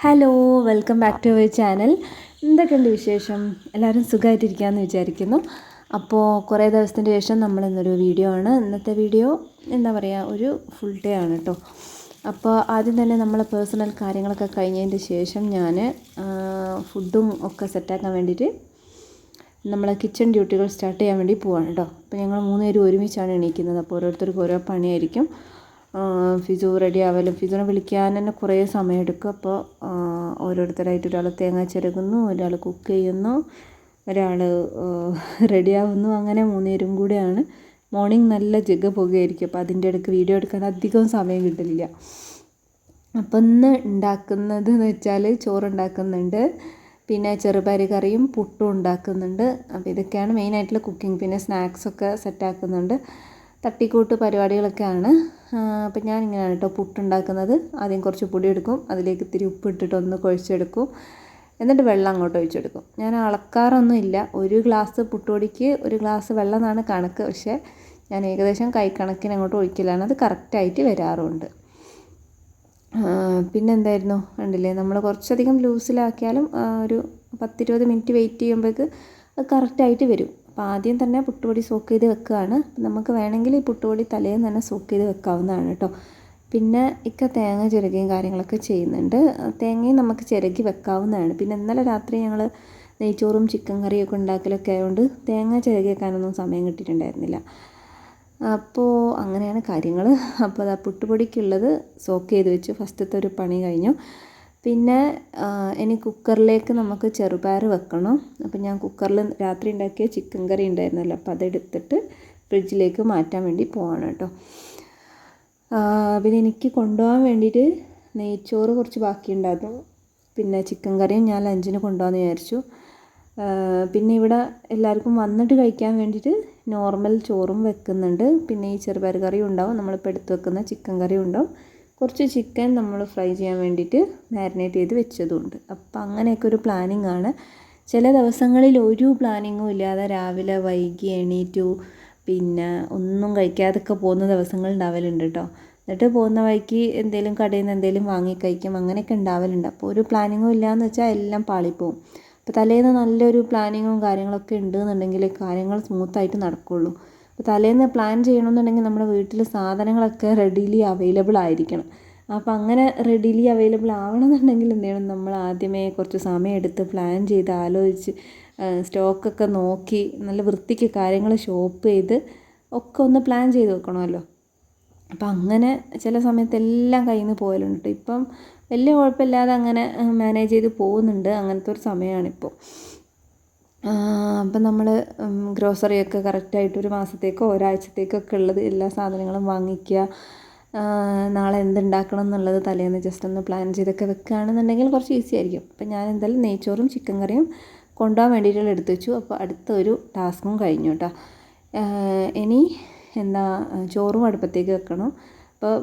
Hello, welcome back to our channel. എന്തൊക്കെയുണ്ട് വിശേഷം? എല്ലാവരും സുഖമായിട്ടിരിക്കുകയെന്ന് വിചാരിക്കുന്നു. അപ്പോൾ കുറേ ദിവസത്തിന് ശേഷം നമ്മളിന്നൊരു വീഡിയോ ആണ്. ഇന്നത്തെ വീഡിയോ എന്താ പറയുക, ഒരു ഫുൾ ഡേ ആണ് കേട്ടോ. അപ്പോൾ ആദ്യം തന്നെ നമ്മളെ പേഴ്സണൽ കാര്യങ്ങളൊക്കെ കഴിഞ്ഞതിന് ശേഷം ഞാൻ ഫുഡും ഒക്കെ സെറ്റാക്കാൻ വേണ്ടിയിട്ട് നമ്മളെ കിച്ചൺ ഡ്യൂട്ടികൾ സ്റ്റാർട്ട് ചെയ്യാൻ വേണ്ടി പോവാണ് കേട്ടോ. അപ്പോൾ ഞങ്ങൾ 3 പേരും ഒരുമിച്ചാണ് എണീക്കുന്നത്. അപ്പോൾ ഓരോരുത്തർക്കും ഓരോ പണിയായിരിക്കും. ഫിസു റെഡി ആവലും ഫിസുവിനെ വിളിക്കാൻ തന്നെ കുറേ സമയമെടുക്കും. അപ്പോൾ ഓരോരുത്തരായിട്ട് ഒരാൾ തേങ്ങ ചിരകുന്നു, ഒരാൾ കുക്ക് ചെയ്യുന്നു, ഒരാൾ റെഡിയാവുന്നു. അങ്ങനെ 3 പേരും കൂടെയാണ്. മോർണിംഗ് നല്ല ജഗ പുകയായിരിക്കും. അപ്പോൾ അതിൻ്റെ ഇടയ്ക്ക് വീഡിയോ എടുക്കാൻ അധികം സമയം കിട്ടില്ല. അപ്പോൾ ഇന്ന് ഉണ്ടാക്കുന്നത് എന്ന് വെച്ചാൽ ചോറുണ്ടാക്കുന്നുണ്ട്, പിന്നെ ചെറുപയർ കറിയും പുട്ടും ഉണ്ടാക്കുന്നുണ്ട്. അപ്പോൾ ഇതൊക്കെയാണ് മെയിനായിട്ടുള്ള കുക്കിംഗ്. പിന്നെ സ്നാക്സൊക്കെ സെറ്റാക്കുന്നുണ്ട്. തട്ടിക്കൂട്ട് പരിപാടികളൊക്കെയാണ്. അപ്പോൾ ഞാനിങ്ങനെയാണ് കേട്ടോ പുട്ടുണ്ടാക്കുന്നത്. ആദ്യം കുറച്ച് പൊടി എടുക്കും, അതിലേക്ക് ഇത്തിരി ഉപ്പ് ഇട്ടിട്ട് ഒന്ന് കുഴച്ചെടുക്കും, എന്നിട്ട് വെള്ളം അങ്ങോട്ട് ഒഴിച്ചെടുക്കും. ഞാൻ അളക്കാറൊന്നും ഇല്ല. 1 ഗ്ലാസ് പുട്ടുപൊടിക്ക് 1 ഗ്ലാസ് വെള്ളം എന്നാണ് കണക്ക്. പക്ഷേ ഞാൻ ഏകദേശം കൈക്കണക്കിന് അങ്ങോട്ട് ഒഴിക്കലാണ്. അത് കറക്റ്റായിട്ട് വരാറുമുണ്ട്. പിന്നെ എന്തായിരുന്നു കണ്ടില്ലേ, നമ്മൾ കുറച്ചധികം ലൂസിലാക്കിയാലും ഒരു 10-20 മിനിറ്റ് വെയിറ്റ് ചെയ്യുമ്പോഴേക്ക് അത് കറക്റ്റായിട്ട് വരും. അപ്പോൾ ആദ്യം തന്നെ പുട്ടുപൊടി സോക്ക് ചെയ്ത് വെക്കുകയാണ്. നമുക്ക് വേണമെങ്കിൽ ഈ പുട്ടുപൊടി തലേന്ന് തന്നെ സോക്ക് ചെയ്ത് വെക്കാവുന്നതാണ് കേട്ടോ. പിന്നെ തേങ്ങ ചിരകിയും കാര്യങ്ങളൊക്കെ ചെയ്യുന്നുണ്ട്. തേങ്ങയും നമുക്ക് ചിരകി വെക്കാവുന്നതാണ്. പിന്നെ ഇന്നലെ രാത്രി ഞങ്ങൾ നെയ്ച്ചോറും ചിക്കൻ കറിയൊക്കെ ഉണ്ടാക്കലൊക്കെ ആയതുകൊണ്ട് തേങ്ങ ചിരകി വെക്കാനൊന്നും സമയം കിട്ടിയിട്ടുണ്ടായിരുന്നില്ല. അപ്പോൾ അങ്ങനെയാണ് കാര്യങ്ങൾ. അപ്പോൾ അത് പുട്ടുപൊടിക്കുള്ളത് സോക്ക് ചെയ്ത് വെച്ചു. ഫസ്റ്റത്തെ ഒരു പണി കഴിഞ്ഞു. പിന്നെ ഇനി കുക്കറിലേക്ക് നമുക്ക് ചെറുപയർ വെക്കണം. അപ്പോൾ ഞാൻ കുക്കറിൽ രാത്രി ഉണ്ടാക്കിയ ചിക്കൻ കറി ഉണ്ടായിരുന്നല്ലോ, അപ്പോൾ അതെടുത്തിട്ട് ഫ്രിഡ്ജിലേക്ക് മാറ്റാൻ വേണ്ടി പോവാണ് കേട്ടോ. പിന്നെ എനിക്ക് കൊണ്ടുപോകാൻ വേണ്ടിയിട്ട് നെയ്ച്ചോറ് കുറച്ച് ബാക്കിയുണ്ടായിരുന്നു. പിന്നെ ചിക്കൻ കറിയും ഞാൻ ലഞ്ചിന് കൊണ്ടുപോകാമെന്ന് വിചാരിച്ചു. പിന്നെ ഇവിടെ എല്ലാവർക്കും വന്നിട്ട് കഴിക്കാൻ വേണ്ടിയിട്ട് നോർമൽ ചോറും വെക്കുന്നുണ്ട്. പിന്നെ ഈ ചെറുപയർ കറിയും ഉണ്ടാവും, നമ്മളിപ്പോൾ എടുത്ത് വെക്കുന്ന ചിക്കൻ കറിയും ഉണ്ടാവും. കുറച്ച് ചിക്കൻ നമ്മൾ ഫ്രൈ ചെയ്യാൻ വേണ്ടിയിട്ട് മാരിനേറ്റ് ചെയ്ത് വെച്ചതുമുണ്ട്. അപ്പം അങ്ങനെയൊക്കെ ഒരു പ്ലാനിങ് ആണ്. ചില ദിവസങ്ങളിൽ ഒരു പ്ലാനിങ്ങും ഇല്ലാതെ രാവിലെ വൈകി എണീറ്റു പിന്നെ ഒന്നും കഴിക്കാതൊക്കെ പോകുന്ന ദിവസങ്ങൾ ഉണ്ടാവലുണ്ട് കേട്ടോ. എന്നിട്ട് പോകുന്ന വഴിക്ക് എന്തെങ്കിലും കടയിൽ നിന്ന് എന്തെങ്കിലും വാങ്ങി കഴിക്കും, അങ്ങനെയൊക്കെ ഉണ്ടാവലുണ്ട്. അപ്പോൾ ഒരു പ്ലാനിങ്ങും ഇല്ലയെന്ന് വെച്ചാൽ എല്ലാം പാളിപ്പോവും. അപ്പോൾ തലേന്ന് നല്ലൊരു പ്ലാനിങ്ങും കാര്യങ്ങളൊക്കെ ഉണ്ടെന്നുണ്ടെങ്കിൽ കാര്യങ്ങൾ സ്മൂത്തായിട്ട് നടക്കുകയുള്ളൂ. അപ്പോൾ തലേന്ന് പ്ലാൻ ചെയ്യണമെന്നുണ്ടെങ്കിൽ നമ്മുടെ വീട്ടിൽ സാധനങ്ങളൊക്കെ റെഡിലി അവൈലബിൾ ആയിരിക്കണം. അപ്പോൾ അങ്ങനെ റെഡിലി അവൈലബിൾ ആവണമെന്നുണ്ടെങ്കിൽ എന്ത് ചെയ്യണം, നമ്മൾ ആദ്യമേ കുറച്ച് സമയം എടുത്ത് പ്ലാൻ ചെയ്ത് ആലോചിച്ച് സ്റ്റോക്കൊക്കെ നോക്കി നല്ല വൃത്തിക്ക് കാര്യങ്ങൾ ഷോപ്പ് ചെയ്ത് ഒക്കെ ഒന്ന് പ്ലാൻ ചെയ്ത് വെക്കണമല്ലോ. അപ്പം അങ്ങനെ ചില സമയത്ത് എല്ലാം കയ്യിൽ നിന്ന് പോകലുണ്ട്. ഇപ്പം വലിയ കുഴപ്പമില്ലാതെ അങ്ങനെ മാനേജ് ചെയ്ത് പോകുന്നുണ്ട്. അങ്ങനത്തെ ഒരു സമയമാണിപ്പോൾ. അപ്പം നമ്മൾ ഗ്രോസറിയൊക്കെ കറക്റ്റായിട്ട് ഒരു മാസത്തേക്കോ ഒരാഴ്ചത്തേക്കൊക്കെ ഉള്ളത് എല്ലാ സാധനങ്ങളും വാങ്ങിക്കുക. നാളെ എന്തുണ്ടാക്കണം എന്നുള്ളത് തലേന്ന് ജസ്റ്റ് ഒന്ന് പ്ലാൻ ചെയ്തൊക്കെ വെക്കുകയാണെന്നുണ്ടെങ്കിൽ കുറച്ച് ഈസി ആയിരിക്കും. അപ്പം ഞാൻ എന്തായാലും നെയ്ച്ചോറും ചിക്കൻ കറിയും കൊണ്ടുപോകാൻ വേണ്ടിയിട്ടുള്ള എടുത്ത് വെച്ചു. അപ്പോൾ അടുത്ത ഒരു ടാസ്കും കഴിഞ്ഞു കേട്ടോ. ഇനി ചോറും അടുപ്പത്തേക്ക് വെക്കണം. അപ്പോൾ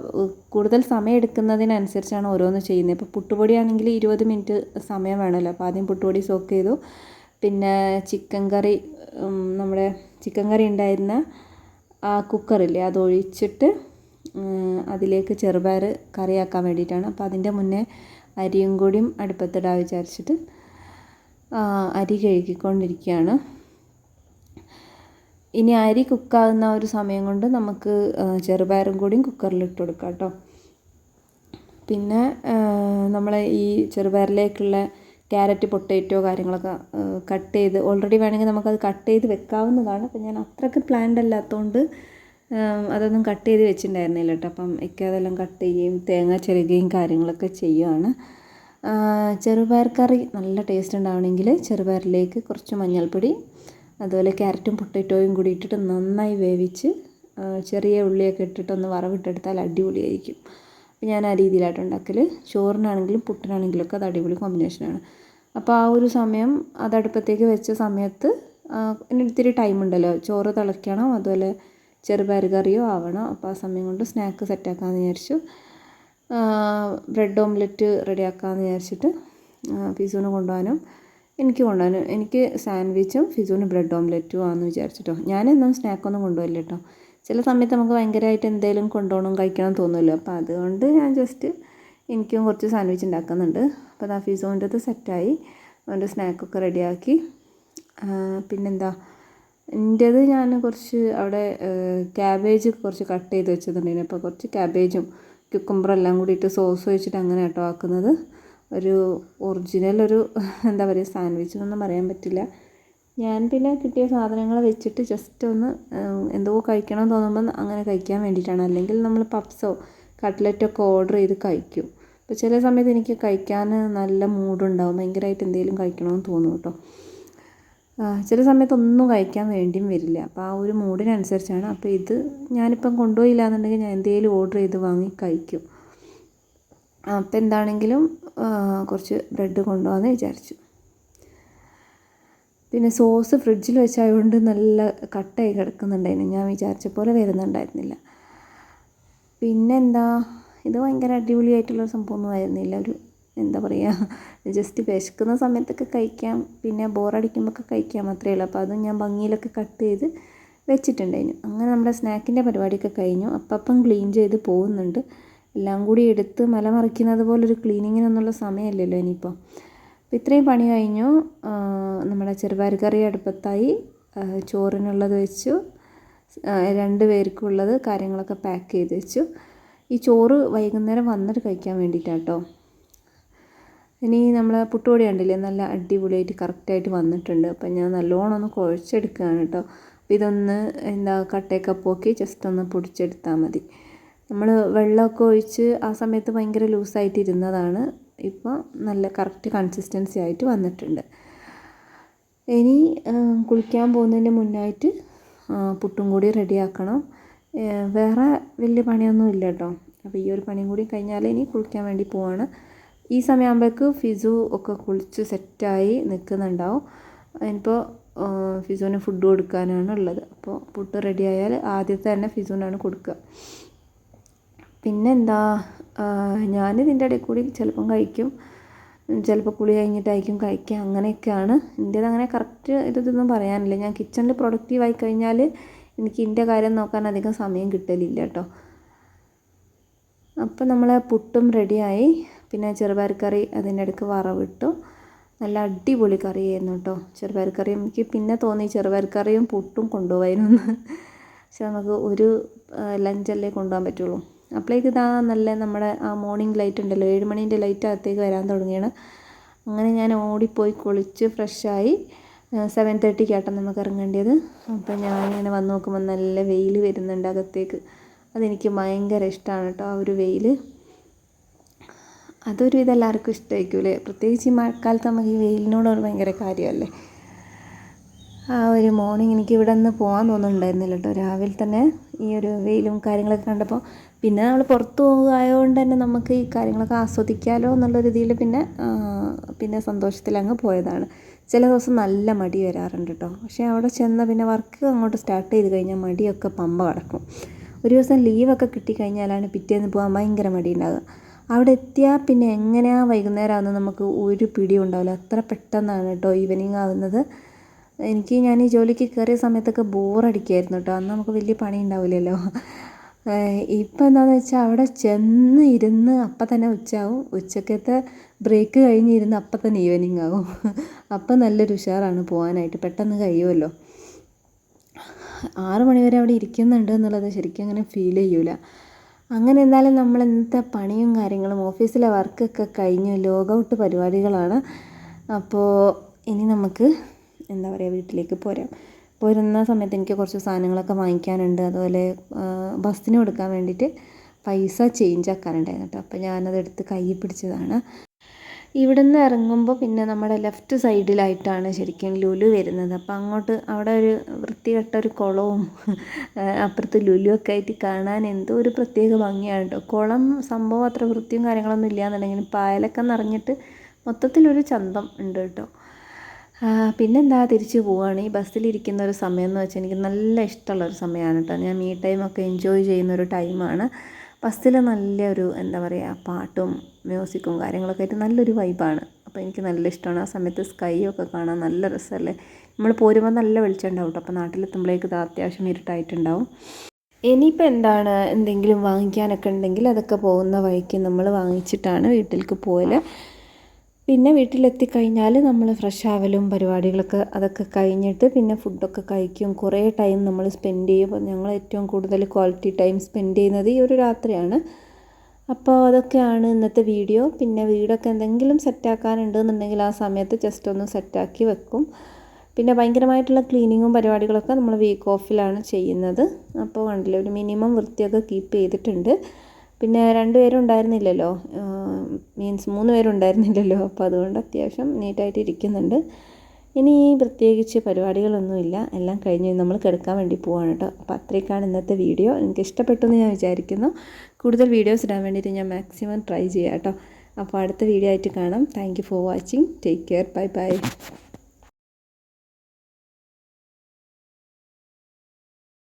കൂടുതൽ സമയം എടുക്കുന്നതിനനുസരിച്ചാണ് ഓരോന്ന് ചെയ്യുന്നത്. ഇപ്പോൾ പുട്ടുപൊടിയാണെങ്കിൽ 20 മിനിറ്റ് സമയം വേണമല്ലോ. അപ്പോൾ ആദ്യം പുട്ടുപൊടി സോക്ക് ചെയ്തു. പിന്നെ ചിക്കൻ കറി, നമ്മുടെ ചിക്കൻ കറി ഉണ്ടായിരുന്ന ആ കുക്കറില്ലേ അതൊഴിച്ചിട്ട് അതിലേക്ക് ചെറുപയർ കറിയാക്കാൻ വേണ്ടിയിട്ടാണ്. അപ്പോൾ അതിൻ്റെ മുന്നേ അരിയും കൂടിയും അടുപ്പത്തിടാൻ വിചാരിച്ചിട്ട് അരി കഴുകിക്കൊണ്ടിരിക്കുകയാണ്. ഇനി അരി കുക്കാകുന്ന ഒരു സമയം കൊണ്ട് നമുക്ക് ചെറുപയറും കൂടിയും കുക്കറിലിട്ട് കൊടുക്കാം കേട്ടോ. പിന്നെ നമ്മൾ ഈ ചെറുപയറിലേക്കുള്ള ക്യാരറ്റ്, പൊട്ടേറ്റോ കാര്യങ്ങളൊക്കെ കട്ട് ചെയ്ത് ഓൾറെഡി വേണമെങ്കിൽ നമുക്കത് കട്ട് ചെയ്ത് വെക്കാവുന്നതാണ്. അപ്പം ഞാൻ അത്രയ്ക്ക് പ്ലാൻഡ് അല്ലാത്തതുകൊണ്ട് അതൊന്നും കട്ട് ചെയ്ത് വെച്ചിട്ടുണ്ടായിരുന്നില്ല കേട്ടോ. അപ്പം അതെല്ലാം കട്ട് ചെയ്യുകയും തേങ്ങ ചിരകുകയും കാര്യങ്ങളൊക്കെ ചെയ്യുകയാണ്. ചെറുപയർ കറി നല്ല ടേസ്റ്റ് ഉണ്ടാവണമെങ്കിൽ ചെറുപയറിലേക്ക് കുറച്ച് മഞ്ഞൾപ്പൊടി, അതുപോലെ ക്യാരറ്റും പൊട്ടറ്റോയും കൂടി ഇട്ടിട്ട് നന്നായി വേവിച്ച് ചെറിയ ഉള്ളിയൊക്കെ ഇട്ടിട്ടൊന്ന് വറവിട്ടെടുത്താൽ അടിപൊളിയായിരിക്കും. അപ്പോൾ ഞാൻ ആ രീതിയിലായിട്ട് ഉണ്ടാക്കൽ. ചോറിനാണെങ്കിലും പുട്ടിനാണെങ്കിലും ഒക്കെ അത് അടിപൊളി കോമ്പിനേഷനാണ്. അപ്പോൾ ആ ഒരു സമയം അത് അടുപ്പത്തേക്ക് വെച്ച സമയത്ത് ഇത്തിരി ടൈമുണ്ടല്ലോ, ചോറ് തിളയ്ക്കണം, അതുപോലെ ചെറുപയർ കറിയോ ആവണം. അപ്പോൾ ആ സമയം കൊണ്ട് സ്നാക്ക് സെറ്റാക്കാമെന്ന് വിചാരിച്ചു. ബ്രെഡ് ഓംലെറ്റ് റെഡിയാക്കാമെന്ന് വിചാരിച്ചിട്ട് ഫിസുവിന് കൊണ്ടുപോകാനും എനിക്ക് സാൻഡ്വിച്ചും ഫിസുവിന് ബ്രെഡ് ഓംലെറ്റും ആണെന്ന് വിചാരിച്ചിട്ടോ. ഞാനെന്നും സ്നാക്കൊന്നും കൊണ്ടുപോയില്ല കേട്ടോ. ചില സമയത്ത് നമുക്ക് ഭയങ്കരമായിട്ട് എന്തെങ്കിലും കൊണ്ടുപോകണം കഴിക്കണം തോന്നുമല്ലോ. അപ്പോൾ അതുകൊണ്ട് ഞാൻ ജസ്റ്റ് എനിക്കും കുറച്ച് സാൻഡ്വിച്ച് ഉണ്ടാക്കുന്നുണ്ട്. അപ്പോൾ അത് ഫിസോൻ്റെത് സെറ്റായി, അവൻ്റെ സ്നാക്കൊക്കെ റെഡിയാക്കി. പിന്നെന്താ, എൻ്റേത് ഞാൻ കുറച്ച് അവിടെ ക്യാബേജ് കുറച്ച് കട്ട് ചെയ്ത് വെച്ചതുണ്ടായിരുന്നു. അപ്പോൾ കുറച്ച് ക്യാബേജും ക്യുക്കുംബറും എല്ലാം കൂടിയിട്ട് സോസ് ഒഴിച്ചിട്ട് അങ്ങനെ കേട്ടോ ആക്കുന്നത്. ഒരു ഒറിജിനൽ ഒരു എന്താ പറയുക, സാൻഡ്വിച്ച് എന്നൊന്നും പറയാൻ പറ്റില്ല. ഞാൻ പിന്നെ കിട്ടിയ സാധനങ്ങൾ വെച്ചിട്ട് ജസ്റ്റ് ഒന്ന് എന്തോ കഴിക്കണം തോന്നുമ്പോൾ അങ്ങനെ കഴിക്കാൻ വേണ്ടിയിട്ടാണ്. അല്ലെങ്കിൽ നമ്മൾ പപ്സോ കട്ട്ലറ്റൊക്കെ ഓർഡർ ചെയ്ത് കഴിക്കും. അപ്പോൾ ചില സമയത്ത് എനിക്ക് കഴിക്കാൻ നല്ല മൂഡുണ്ടാവും, ഭയങ്കരമായിട്ട് എന്തെങ്കിലും കഴിക്കണമെന്ന് തോന്നും കേട്ടോ. ചില സമയത്ത് ഒന്നും കഴിക്കാൻ വേണ്ടിയും വരില്ല. അപ്പോൾ ആ ഒരു മൂഡിനനുസരിച്ചാണ്. അപ്പോൾ ഇത് ഞാനിപ്പം കൊണ്ടുപോയില്ല എന്നുണ്ടെങ്കിൽ ഞാൻ എന്തെങ്കിലും ഓർഡർ ചെയ്ത് വാങ്ങി കഴിക്കും. അപ്പോൾ എന്താണെങ്കിലും കുറച്ച് ബ്രെഡ് കൊണ്ടുപോകാമെന്ന് വിചാരിച്ചു. പിന്നെ സോസ് ഫ്രിഡ്ജിൽ വെച്ചായതുകൊണ്ട് നല്ല കട്ടയായി കിടക്കുന്നുണ്ടായിരുന്നു, ഞാൻ വിചാരിച്ച പോലെ വരുന്നുണ്ടായിരുന്നില്ല. പിന്നെന്താ, ഇത് ഭയങ്കര അടിപൊളിയായിട്ടുള്ളൊരു സംഭവമൊന്നും ആയിരുന്നില്ല. ഒരു എന്താ പറയുക, ജസ്റ്റ് വിശക്കുന്ന സമയത്തൊക്കെ കഴിക്കാം, പിന്നെ ബോറടിക്കുമ്പോഴൊക്കെ കഴിക്കാം, അത്രയേ ഉള്ളൂ. അപ്പോൾ അതും ഞാൻ ഭംഗിയിലൊക്കെ കട്ട് ചെയ്ത് വെച്ചിട്ടുണ്ടായിരുന്നു. അങ്ങനെ നമ്മുടെ സ്നാക്കിൻ്റെ പരിപാടിയൊക്കെ കഴിഞ്ഞു. അപ്പം ക്ലീൻ ചെയ്ത് പോകുന്നുണ്ട്. എല്ലാം കൂടി എടുത്ത് മലമറിക്കുന്നത് പോലൊരു ക്ലീനിങ്ങിനൊന്നുള്ള സമയമല്ലല്ലോ ഇനിയിപ്പോൾ. അപ്പോൾ ഇത്രയും പണി കഴിഞ്ഞു. നമ്മുടെ ചെറുപയർ കറി അടുപ്പത്തായി, ചോറിനുള്ളത് വെച്ചു, 2 പേർക്കുള്ളത് കാര്യങ്ങളൊക്കെ പാക്ക് ചെയ്ത് വെച്ചു. ഈ ചോറ് വൈകുന്നേരം വന്നിട്ട് കഴിക്കാൻ വേണ്ടിയിട്ടാണ് കേട്ടോ. ഇനി നമ്മൾ പുട്ടുപൊടി കണ്ടില്ലേ, നല്ല അടിപൊളിയായിട്ട് കറക്റ്റായിട്ട് വന്നിട്ടുണ്ട്. അപ്പം ഞാൻ നല്ലോണം ഒന്ന് കുഴച്ചെടുക്കുകയാണ് കേട്ടോ. അപ്പോൾ ഇതൊന്ന് കട്ടയൊക്കെ പോക്കി ജസ്റ്റ് ഒന്ന് പൊടിച്ചെടുത്താൽ മതി. നമ്മൾ വെള്ളമൊക്കെ ഒഴിച്ച് ആ സമയത്ത് ഭയങ്കര ലൂസായിട്ട് ഇരുന്നതാണ്. ഇപ്പോൾ നല്ല കറക്റ്റ് കൺസിസ്റ്റൻസി ആയിട്ട് വന്നിട്ടുണ്ട്. ഇനി കുളിക്കാൻ പോകുന്നതിന് മുന്നായിട്ട് പുട്ടും കൂടി റെഡിയാക്കണം. വേറെ വലിയ പണിയൊന്നും ഇല്ല കേട്ടോ. അപ്പോൾ ഈ ഒരു പണിയും കൂടി കഴിഞ്ഞാൽ ഇനി കുളിക്കാൻ വേണ്ടി പോവാണ്. ഈ സമയമാകുമ്പോഴേക്ക് ഫിസു ഒക്കെ കുളിച്ച് സെറ്റായി നിൽക്കുന്നുണ്ടാവും. ഇനിയിപ്പോൾ ഫിസുവിന് ഫുഡ് കൊടുക്കാനാണ് ഉള്ളത്. അപ്പോൾ പുട്ട് റെഡിയായാൽ ആദ്യത്തെ തന്നെ ഫിസുവിനാണ് കൊടുക്കുക. പിന്നെന്താ, ഞാനിതിൻ്റെ ഇടയിൽ കൂടി ചിലപ്പം കഴിക്കും, ചിലപ്പോൾ കുളി കഴിഞ്ഞിട്ടായിരിക്കും കഴിക്കുക. അങ്ങനെയൊക്കെയാണ് എൻ്റേത്. അങ്ങനെ കറക്റ്റ് ഇതൊന്നും പറയാനില്ല. ഞാൻ കിച്ചണിൽ പ്രൊഡക്റ്റീവായി കഴിഞ്ഞാൽ എനിക്ക് എൻ്റെ കാര്യം നോക്കാൻ അധികം സമയം കിട്ടലില്ല കേട്ടോ. അപ്പോൾ നമ്മളെ പുട്ടും റെഡിയായി. പിന്നെ ചെറുപയർ കറി അതിൻ്റെ ഇടയ്ക്ക് വറവിട്ടു. നല്ല അടിപൊളി കറിയായിരുന്നു കേട്ടോ ചെറുപയർ കറി. എനിക്ക് പിന്നെ തോന്നി ചെറുപയർ കറിയും പുട്ടും കൊണ്ടുപോകായിരുന്നു. പക്ഷെ നമുക്ക് ഒരു ലഞ്ചല്ലേ കൊണ്ടുപോകാൻ പറ്റുള്ളൂ. അപ്പോഴേക്ക് ഇതാ നല്ല നമ്മുടെ ആ മോർണിംഗ് ലൈറ്റ് ഉണ്ടല്ലോ, 7 മണീൻ്റെ ലൈറ്റ് അകത്തേക്ക് വരാൻ തുടങ്ങിയാണ്. അങ്ങനെ ഞാൻ ഓടിപ്പോയി കുളിച്ച് ഫ്രഷായി. 7:30 നമുക്ക് ഇറങ്ങേണ്ടത്. അപ്പോൾ ഞാനിങ്ങനെ വന്ന് നോക്കുമ്പോൾ നല്ല വെയിൽ വരുന്നുണ്ട് അകത്തേക്ക്. അതെനിക്ക് ഭയങ്കര ഇഷ്ടമാണ് കേട്ടോ ആ ഒരു വെയിൽ. അതൊരു ഇതെല്ലാവർക്കും ഇഷ്ടമായിരിക്കുമല്ലേ, പ്രത്യേകിച്ച് ഈ മഴക്കാലത്ത് നമുക്ക് ഈ വെയിലിനോടൊരു ഭയങ്കര കാര്യമല്ലേ. ആ ഒരു മോർണിംഗ് എനിക്ക് ഇവിടെ നിന്ന് പോകാൻ തോന്നുന്നുണ്ടായിരുന്നില്ല കേട്ടോ, രാവിലെ തന്നെ ഈ ഒരു വെയിലും കാര്യങ്ങളൊക്കെ കണ്ടപ്പോൾ. പിന്നെ നമ്മൾ പുറത്ത് പോകുകയായതുകൊണ്ട് തന്നെ നമുക്ക് ഈ കാര്യങ്ങളൊക്കെ ആസ്വദിക്കാമല്ലോ എന്നുള്ള രീതിയിൽ പിന്നെ സന്തോഷത്തിൽ അങ്ങ് പോയതാണ്. ചില ദിവസം നല്ല മടി വരാറുണ്ട് കേട്ടോ. പക്ഷേ അവിടെ ചെന്ന പിന്നെ വർക്ക് അങ്ങോട്ട് സ്റ്റാർട്ട് ചെയ്ത് കഴിഞ്ഞാൽ മടിയൊക്കെ പമ്പ കിടക്കും. ഒരു ദിവസം ലീവൊക്കെ കിട്ടിക്കഴിഞ്ഞാലാണ് പിറ്റേന്ന് പോകാൻ ഭയങ്കര മടി ഉണ്ടാകുക. അവിടെ എത്തിയാൽ പിന്നെ എങ്ങനെയാണ് വൈകുന്നേരം ആകുന്നത് നമുക്ക് ഒരു പിടിയും ഉണ്ടാവില്ല. അത്ര പെട്ടെന്നാണ് കേട്ടോ ഈവനിങ് ആവുന്നത്. ഞാൻ ഈ ജോലിക്ക് കയറിയ സമയത്തൊക്കെ ബോറടിക്കുമായിരുന്നു കേട്ടോ. അന്ന് നമുക്ക് വലിയ പണി ഉണ്ടാവില്ലല്ലോ. ഇപ്പം എന്താണെന്ന് വെച്ചാൽ അവിടെ ചെന്ന് ഇരുന്ന് അപ്പം തന്നെ ഉച്ചയാവും. ഉച്ചക്കത്തെ ബ്രേക്ക് കഴിഞ്ഞിരുന്ന് അപ്പം തന്നെ ഈവനിങ് ആവും. അപ്പം നല്ലൊരു ഉഷാറാണ് പോകാനായിട്ട്, പെട്ടെന്ന് കഴിയുമല്ലോ. 6 മണി വരെ അവിടെ ഇരിക്കുന്നുണ്ട് എന്നുള്ളത് ശരിക്കും അങ്ങനെ ഫീൽ ചെയ്യൂല. അങ്ങനെ എന്തായാലും നമ്മൾ ഇന്നത്തെ പണിയും കാര്യങ്ങളും ഓഫീസിലെ വർക്കൊക്കെ കഴിഞ്ഞ് ലോഗൗട്ട് പരിപാടികളാണ്. അപ്പോൾ ഇനി നമുക്ക് എന്താ പറയുക, വീട്ടിലേക്ക് പോരാം. പോരുന്ന സമയത്ത് എനിക്ക് കുറച്ച് സാധനങ്ങളൊക്കെ വാങ്ങിക്കാനുണ്ട്. അതുപോലെ ബസ്സിന് കൊടുക്കാൻ വേണ്ടിയിട്ട് പൈസ ചേഞ്ച് ആക്കാനുണ്ടായിരുന്നു കേട്ടോ. അപ്പോൾ ഞാനതെടുത്ത് കയ്യിൽ പിടിച്ചതാണ്. ഇവിടെ നിന്ന് ഇറങ്ങുമ്പോൾ പിന്നെ നമ്മുടെ ലെഫ്റ്റ് സൈഡിലായിട്ടാണ് ശരിക്കും ലുലു വരുന്നത്. അപ്പോൾ അങ്ങോട്ട് അവിടെ ഒരു വൃത്തികെട്ട ഒരു കുളവും അപ്പുറത്ത് ലുലു ഒക്കെ ആയിട്ട് കാണാൻ എന്തോ ഒരു പ്രത്യേക ഭംഗിയാണ് കേട്ടോ. കുളം സംഭവം അത്ര വൃത്തിയും കാര്യങ്ങളൊന്നും ഇല്ലയെന്നുണ്ടെങ്കിലും പായലൊക്കെ നിറഞ്ഞിട്ട് മൊത്തത്തിലൊരു ചന്തം ഉണ്ട് കേട്ടോ. പിന്നെന്താ, തിരിച്ച് പോവുകയാണ്. ഈ ബസ്സിലിരിക്കുന്ന ഒരു സമയം എന്ന് വെച്ചാൽ എനിക്ക് നല്ല ഇഷ്ടമുള്ളൊരു സമയമാണ് കേട്ടോ. ഞാൻ മീ ടൈമൊക്കെ എൻജോയ് ചെയ്യുന്നൊരു ടൈമാണ്. ബസ്സിൽ നല്ലൊരു എന്താ പറയുക, പാട്ടും മ്യൂസിക്കും കാര്യങ്ങളൊക്കെ ആയിട്ട് നല്ലൊരു വൈബാണ്. അപ്പോൾ എനിക്ക് നല്ല ഇഷ്ടമാണ്. ആ സമയത്ത് സ്കൈ ഒക്കെ കാണാൻ നല്ല രസമല്ലേ. നമ്മൾ പോരുമ്പോൾ നല്ല വെളിച്ചം ഉണ്ടാവും കേട്ടോ. അപ്പോൾ നാട്ടിലെത്തുമ്പോഴേക്ക് ഇത് അത്യാവശ്യം ഇരുട്ടായിട്ടുണ്ടാവും. ഇനിയിപ്പോൾ എന്താണ് എന്തെങ്കിലും വാങ്ങിക്കാനൊക്കെ ഉണ്ടെങ്കിൽ അതൊക്കെ പോകുന്ന വഴിക്ക് നമ്മൾ വാങ്ങിച്ചിട്ടാണ് വീട്ടിലേക്ക് പോകൽ. പിന്നെ വീട്ടിലെത്തിക്കഴിഞ്ഞാൽ നമ്മൾ ഫ്രഷ് ആവലും പരിപാടികളൊക്കെ അതൊക്കെ കഴിഞ്ഞിട്ട് പിന്നെ ഫുഡൊക്കെ കഴിക്കും. കുറേ ടൈം നമ്മൾ സ്പെൻഡ് ചെയ്യും. ഞങ്ങൾ ഏറ്റവും കൂടുതൽ ക്വാളിറ്റി ടൈം സ്പെൻഡ് ചെയ്യുന്നത് ഈ ഒരു രാത്രിയാണ്. അപ്പോൾ അതൊക്കെയാണ് ഇന്നത്തെ വീഡിയോ. പിന്നെ വീടൊക്കെ എന്തെങ്കിലും സെറ്റാക്കാനുണ്ടെന്നുണ്ടെങ്കിൽ ആ സമയത്ത് ജസ്റ്റ് ഒന്ന് സെറ്റാക്കി വെക്കും. പിന്നെ ഭയങ്കരമായിട്ടുള്ള ക്ലീനിങ്ങും പരിപാടികളൊക്കെ നമ്മൾ വീക്ക് ഓഫിലാണ് ചെയ്യുന്നത്. അപ്പോൾ കണ്ടില്ലേ, ഒരു മിനിമം വൃത്തിയൊക്കെ കീപ്പ് ചെയ്തിട്ടുണ്ട്. പിന്നെ 2 പേരും ഉണ്ടായിരുന്നില്ലല്ലോ, മീൻസ് 3 പേരുണ്ടായിരുന്നില്ലല്ലോ. അപ്പോൾ അതുകൊണ്ട് അത്യാവശ്യം നീറ്റായിട്ട് ഇരിക്കുന്നുണ്ട്. ഇനി പ്രത്യേകിച്ച് പരിപാടികളൊന്നുമില്ല, എല്ലാം കഴിഞ്ഞ് നമ്മൾ കിടക്കാൻ വേണ്ടി പോവാണ് കേട്ടോ. അപ്പോൾ അത്രയൊക്കെയാണ് ഇന്നത്തെ വീഡിയോ. എനിക്ക് ഇഷ്ടപ്പെട്ടു എന്ന് ഞാൻ വിചാരിക്കുന്നു. കൂടുതൽ വീഡിയോസ് ഇടാൻ വേണ്ടിയിട്ട് ഞാൻ മാക്സിമം ട്രൈ ചെയ്യാം കേട്ടോ. അപ്പോൾ അടുത്ത വീഡിയോ ആയിട്ട് കാണാം. Thank you for watching. Take care. Bye bye.